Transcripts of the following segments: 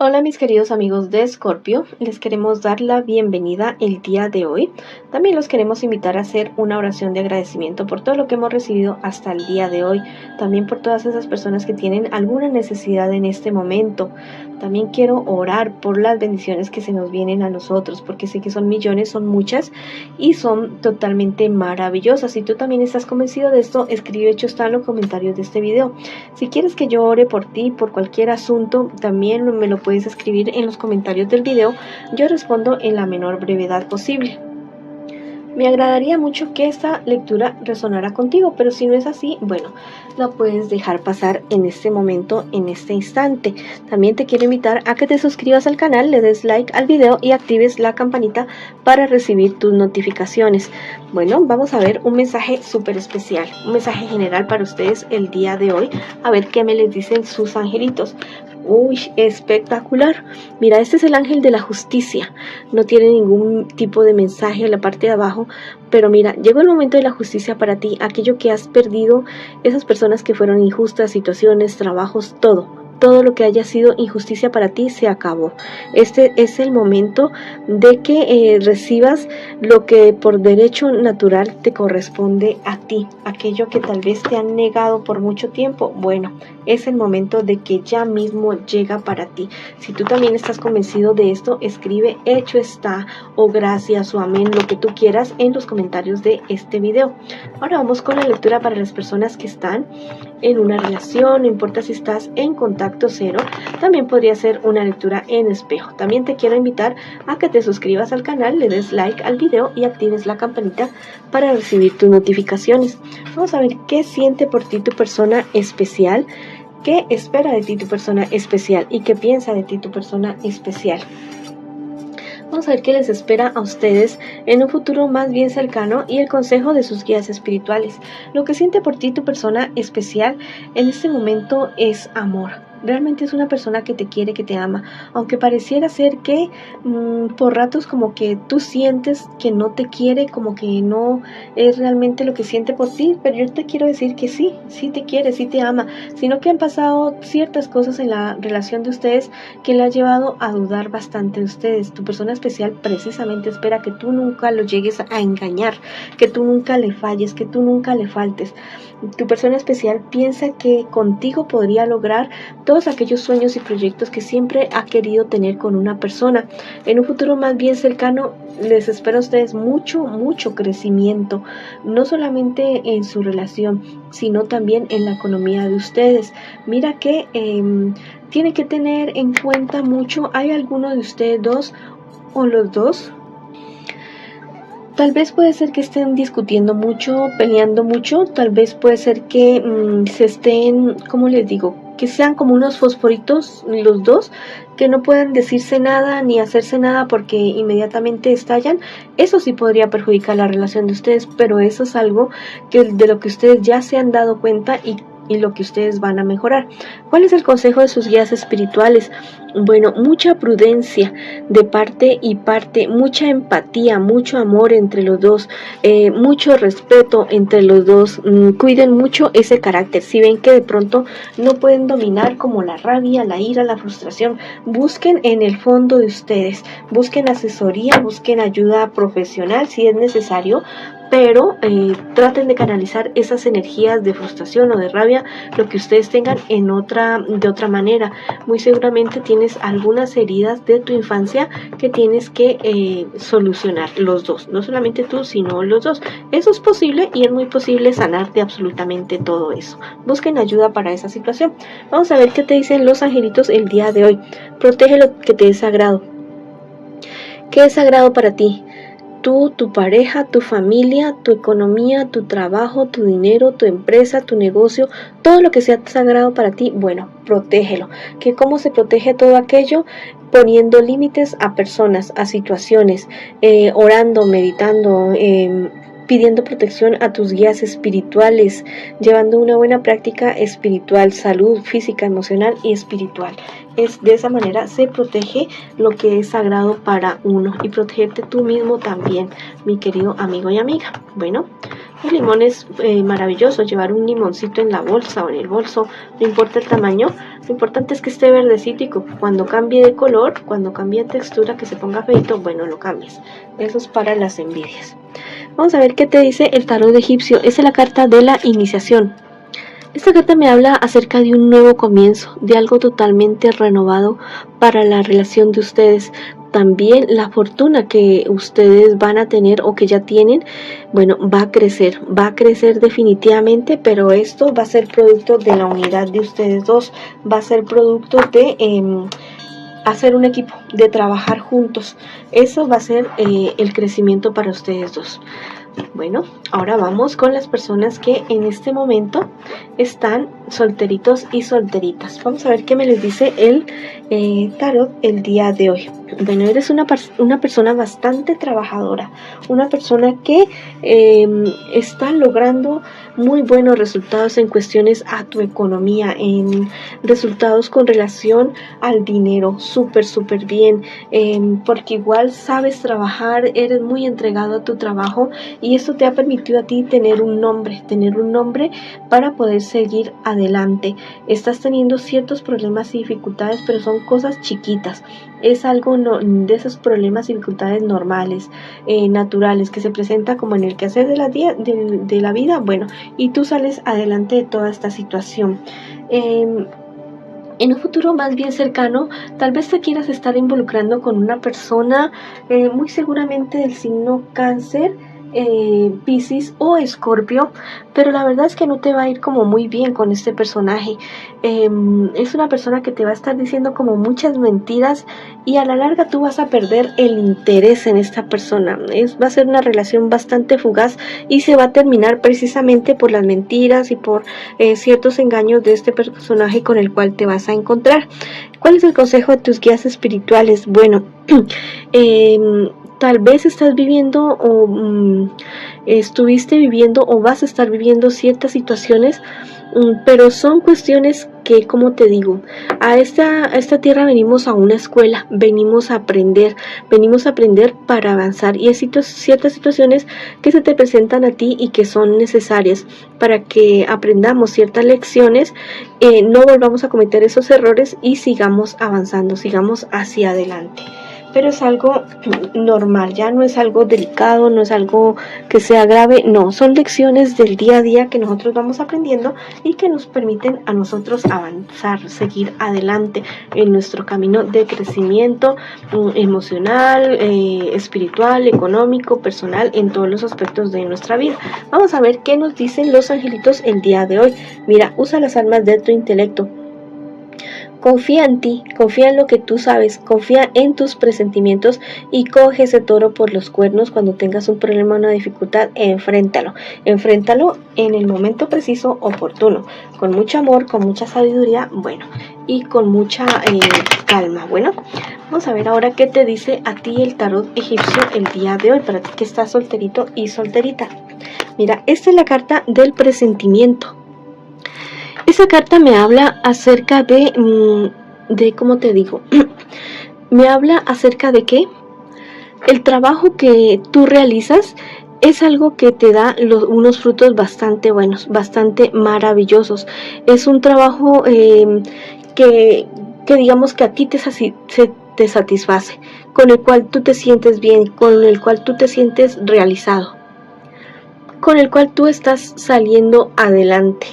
Hola mis queridos amigos de Escorpio, les queremos dar la bienvenida el día de hoy. También los queremos invitar a hacer una oración de agradecimiento por todo lo que hemos recibido hasta el día de hoy. También por todas esas personas que tienen alguna necesidad en este momento. También quiero orar por las bendiciones que se nos vienen a nosotros, porque sé que son millones, son muchas y son totalmente maravillosas. Si tú también estás convencido de esto, escribe hecho está en los comentarios de este video. Si quieres que yo ore por ti, por cualquier asunto, también me lo puedes escribir en los comentarios del video. Yo respondo en la menor brevedad posible. Me agradaría mucho que esta lectura resonara contigo, pero si no es así, bueno, la puedes dejar pasar en este momento, en este instante. También te quiero invitar a que te suscribas al canal, le des like al video y actives la campanita para recibir tus notificaciones. Bueno, vamos a ver un mensaje súper especial, un mensaje general para ustedes el día de hoy. A ver qué me les dicen sus angelitos. Uy, espectacular. Mira, este es el ángel de la justicia. No tiene ningún tipo de mensaje en la parte de abajo, pero mira, llegó el momento de la justicia para ti, aquello que has perdido, esas personas que fueron injustas, situaciones, trabajos, todo lo que haya sido injusticia para ti se acabó. Este es el momento de que recibas lo que por derecho natural te corresponde a ti, aquello que tal vez te han negado por mucho tiempo. Bueno, es el momento de que ya mismo llega para ti. Si tú también estás convencido de esto, escribe hecho está o gracias o amén, lo que tú quieras en los comentarios de este video. Ahora vamos con la lectura para las personas que están en una relación, no importa si estás en contacto cero, también podría ser una lectura en espejo. También te quiero invitar a que te suscribas al canal, le des like al video y actives la campanita para recibir tus notificaciones. Vamos a ver qué siente por ti tu persona especial, qué espera de ti tu persona especial y qué piensa de ti tu persona especial. Vamos a ver qué les espera a ustedes en un futuro más bien cercano y el consejo de sus guías espirituales. Lo que siente por ti tu persona especial en este momento es amor. Realmente es una persona que te quiere, que te ama, aunque pareciera ser que por ratos como que tú sientes que no te quiere, como que no es realmente lo que siente por ti, pero yo te quiero decir que sí te quiere, sí te ama, sino que han pasado ciertas cosas en la relación de ustedes que le ha llevado a dudar bastante de ustedes. Tu persona especial precisamente espera que tú nunca lo llegues a engañar, que tú nunca le falles, que tú nunca le faltes. Tu persona especial piensa que contigo podría lograr todos aquellos sueños y proyectos que siempre ha querido tener con una persona. En un futuro más bien cercano les espera a ustedes mucho crecimiento, no solamente en su relación, sino también en la economía de ustedes. Mira que tiene que tener en cuenta mucho, hay alguno de ustedes dos o los dos. Tal vez puede ser que estén discutiendo mucho, peleando mucho, tal vez puede ser que se estén, ¿cómo les digo? Que sean como unos fosforitos los dos, que no puedan decirse nada ni hacerse nada porque inmediatamente estallan. Eso sí podría perjudicar la relación de ustedes, pero eso es algo que de lo que ustedes ya se han dado cuenta y lo que ustedes van a mejorar. ¿Cuál es el consejo de sus guías espirituales? Bueno, mucha prudencia de parte y parte, mucha empatía, mucho amor entre los dos, mucho respeto entre los dos. Cuiden mucho ese carácter. Si ven que de pronto no pueden dominar como la rabia, la ira, la frustración, busquen en el fondo de ustedes, busquen asesoría, busquen ayuda profesional si es necesario, pero traten de canalizar esas energías de frustración o de rabia, lo que ustedes tengan de otra manera. Muy seguramente tienes algunas heridas de tu infancia que tienes que solucionar los dos, no solamente tú sino los dos. Eso es posible y es muy posible sanar de absolutamente todo eso. Busquen ayuda para esa situación. Vamos a ver qué te dicen los angelitos el día de hoy. Protege lo que te es sagrado. ¿Qué es sagrado para ti? Tú, tu pareja, tu familia, tu economía, tu trabajo, tu dinero, tu empresa, tu negocio, todo lo que sea sagrado para ti, bueno, protégelo. ¿Cómo se protege todo aquello? Poniendo límites a personas, a situaciones, orando, meditando, pidiendo protección a tus guías espirituales, llevando una buena práctica espiritual, salud física, emocional y espiritual. De esa manera se protege lo que es sagrado para uno y protegerte tú mismo también, mi querido amigo y amiga. Bueno, El limón es maravilloso, llevar un limoncito en la bolsa o en el bolso, no importa el tamaño, lo importante es que esté verdecito y cuando cambie de color, cuando cambie de textura, que se ponga feito, bueno, lo cambies. Eso es para las envidias. Vamos a ver qué te dice el tarot egipcio. Esa es la carta de la iniciación. Esta carta me habla acerca de un nuevo comienzo, de algo totalmente renovado para la relación de ustedes. También la fortuna que ustedes van a tener o que ya tienen, bueno, va a crecer definitivamente, pero esto va a ser producto de la unidad de ustedes dos, va a ser producto de hacer un equipo, de trabajar juntos. Eso va a ser el crecimiento para ustedes dos. Bueno, ahora vamos con las personas que en este momento están solteritos y solteritas. Vamos a ver qué me les dice el tarot el día de hoy. Bueno, eres una persona bastante trabajadora, una persona que está logrando muy buenos resultados en cuestiones a tu economía, en resultados con relación al dinero, súper bien, porque igual sabes trabajar, eres muy entregado a tu trabajo y esto te ha permitido a ti tener un nombre para poder seguir adelante. Estás teniendo ciertos problemas y dificultades, pero son cosas chiquitas. Es algo de esos problemas y dificultades normales, naturales, que se presenta como en el quehacer de la vida, bueno, y tú sales adelante de toda esta situación. En un futuro más bien cercano, tal vez te quieras estar involucrando con una persona muy seguramente del signo Cáncer, Piscis o Escorpio, pero la verdad es que no te va a ir como muy bien con este personaje. Es una persona que te va a estar diciendo como muchas mentiras y a la larga tú vas a perder el interés en esta persona. Va a ser una relación bastante fugaz y se va a terminar precisamente por las mentiras y por ciertos engaños de este personaje con el cual te vas a encontrar. ¿Cuál es el consejo de tus guías espirituales? Bueno, tal vez estás viviendo o estuviste viviendo o vas a estar viviendo ciertas situaciones, pero son cuestiones que, como te digo, a esta tierra venimos a una escuela, venimos a aprender para avanzar, y hay ciertas situaciones que se te presentan a ti y que son necesarias para que aprendamos ciertas lecciones, no volvamos a cometer esos errores y sigamos avanzando, sigamos hacia adelante. Pero es algo normal, ya no es algo delicado, no es algo que sea grave, no, son lecciones del día a día que nosotros vamos aprendiendo y que nos permiten a nosotros avanzar, seguir adelante en nuestro camino de crecimiento emocional, espiritual, económico, personal, en todos los aspectos de nuestra vida. Vamos a ver qué nos dicen los angelitos el día de hoy. Mira, usa las armas de tu intelecto. Confía en ti, confía en lo que tú sabes, confía en tus presentimientos y coge ese toro por los cuernos. Cuando tengas un problema o una dificultad, enfréntalo en el momento preciso, oportuno, con mucho amor, con mucha sabiduría, bueno, y con mucha calma. Bueno, vamos a ver ahora qué te dice a ti el tarot egipcio el día de hoy, para ti que estás solterito y solterita. Mira, esta es la carta del presentimiento. Esa carta me habla acerca de ¿cómo te digo? Me habla acerca de que el trabajo que tú realizas es algo que te da unos frutos bastante buenos, bastante maravillosos. Es un trabajo que digamos que a ti te satisface, con el cual tú te sientes bien, con el cual tú te sientes realizado, con el cual tú estás saliendo adelante,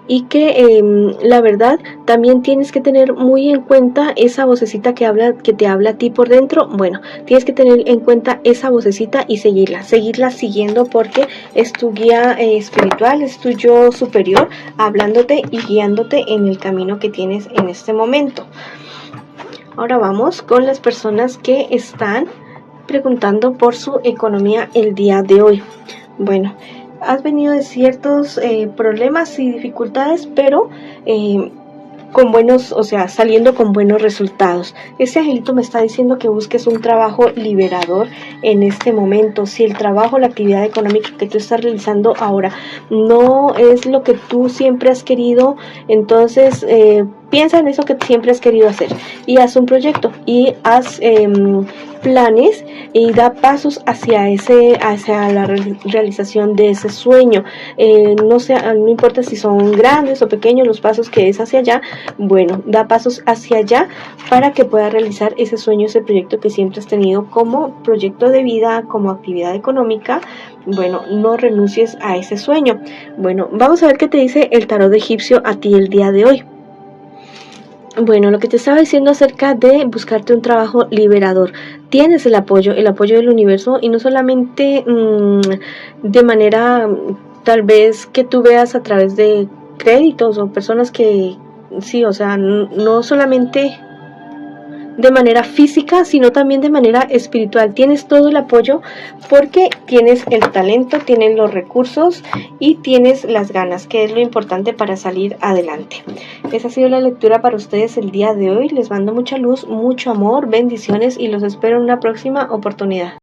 y que la verdad también tienes que tener muy en cuenta esa vocecita que te habla a ti por dentro. Bueno, tienes que tener en cuenta esa vocecita y seguirla siguiendo, porque es tu guía espiritual, es tu yo superior hablándote y guiándote en el camino que tienes en este momento. Ahora vamos con las personas que están preguntando por su economía el día de hoy. Bueno, has venido de ciertos problemas y dificultades, pero con buenos, o sea, saliendo con buenos resultados. Este angelito me está diciendo que busques un trabajo liberador en este momento. Si el trabajo, la actividad económica que tú estás realizando ahora no es lo que tú siempre has querido, entonces piensa en eso que siempre has querido hacer y haz un proyecto y haz planes y da pasos hacia la realización de ese sueño. No importa si son grandes o pequeños los pasos que es hacia allá, bueno, da pasos hacia allá para que puedas realizar ese sueño, ese proyecto que siempre has tenido como proyecto de vida, como actividad económica. Bueno, no renuncies a ese sueño. Bueno, vamos a ver qué te dice el tarot egipcio a ti el día de hoy. Bueno, lo que te estaba diciendo acerca de buscarte un trabajo liberador. Tienes el apoyo del universo, y no solamente de manera tal vez que tú veas a través de créditos o personas que sí, o sea, no solamente de manera física, sino también de manera espiritual. Tienes todo el apoyo porque tienes el talento, tienes los recursos y tienes las ganas, que es lo importante para salir adelante. Esa ha sido la lectura para ustedes el día de hoy. Les mando mucha luz, mucho amor, bendiciones y los espero en una próxima oportunidad.